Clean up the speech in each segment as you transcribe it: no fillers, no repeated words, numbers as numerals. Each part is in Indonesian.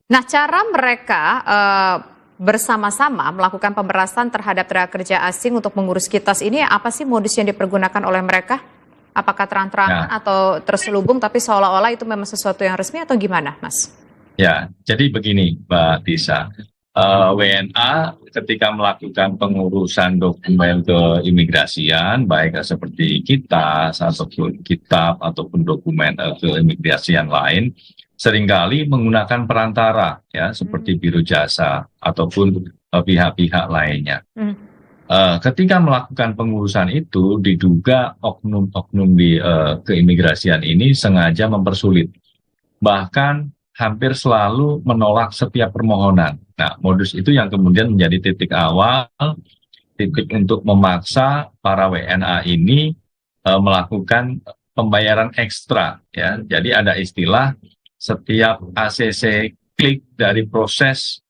Nah, cara mereka bersama-sama melakukan pemerasan terhadap tenaga kerja asing untuk mengurus kitas ini apa sih modus yang dipergunakan oleh mereka? Apakah terang-terangan Ya, atau terselubung tapi seolah-olah itu memang sesuatu yang resmi atau gimana, Mas? ya. Jadi begini, Mbak Tisa. WNA ketika melakukan pengurusan dokumen keimigrasian, baik seperti kitas ataupun kitab ataupun dokumen keimigrasian lain, seringkali menggunakan perantara, ya, Hmm. seperti biro jasa ataupun pihak-pihak lainnya. Hmm. Ketika melakukan pengurusan itu, diduga oknum-oknum di keimigrasian ini sengaja mempersulit, bahkan hampir selalu menolak setiap permohonan. Nah, modus itu yang kemudian menjadi titik awal, titik untuk memaksa para WNA ini melakukan pembayaran ekstra. Ya, jadi ada istilah setiap ACC klik dari proses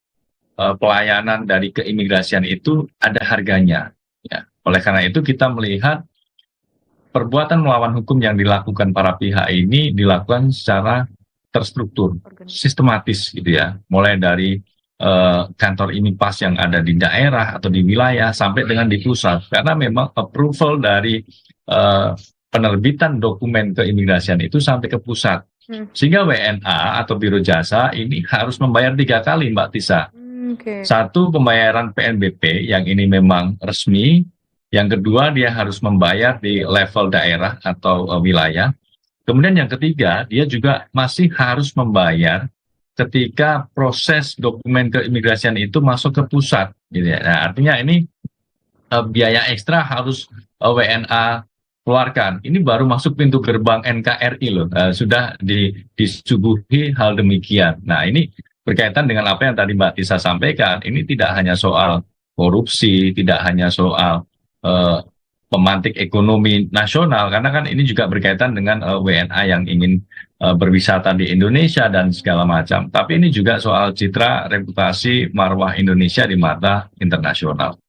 pelayanan dari keimigrasian itu ada harganya. Ya. Oleh karena itu kita melihat perbuatan melawan hukum yang dilakukan para pihak ini dilakukan secara terstruktur, sistematis gitu ya. Mulai dari kantor IMIPAS yang ada di daerah atau di wilayah sampai dengan di pusat. Karena memang approval dari penerbitan dokumen keimigrasian itu sampai ke pusat. Hmm. Sehingga WNA atau Biro Jasa ini harus membayar 3 kali, Mbak Tisa. Oke. Satu, pembayaran PNBP yang ini memang resmi. Yang kedua, dia harus membayar di level daerah atau wilayah. Kemudian yang ketiga, dia juga masih harus membayar ketika proses dokumen keimigrasian itu masuk ke pusat. Gitu ya. Nah, artinya ini biaya ekstra harus WNA keluarkan. Ini baru masuk pintu gerbang NKRI loh. Sudah disuguhi hal demikian. Nah, ini berkaitan dengan apa yang tadi Mbak Tisa sampaikan. Ini tidak hanya soal korupsi, tidak hanya soal pemantik ekonomi nasional, karena kan ini juga berkaitan dengan WNA yang ingin berwisata di Indonesia dan segala macam. Tapi ini juga soal citra, reputasi, marwah Indonesia di mata internasional.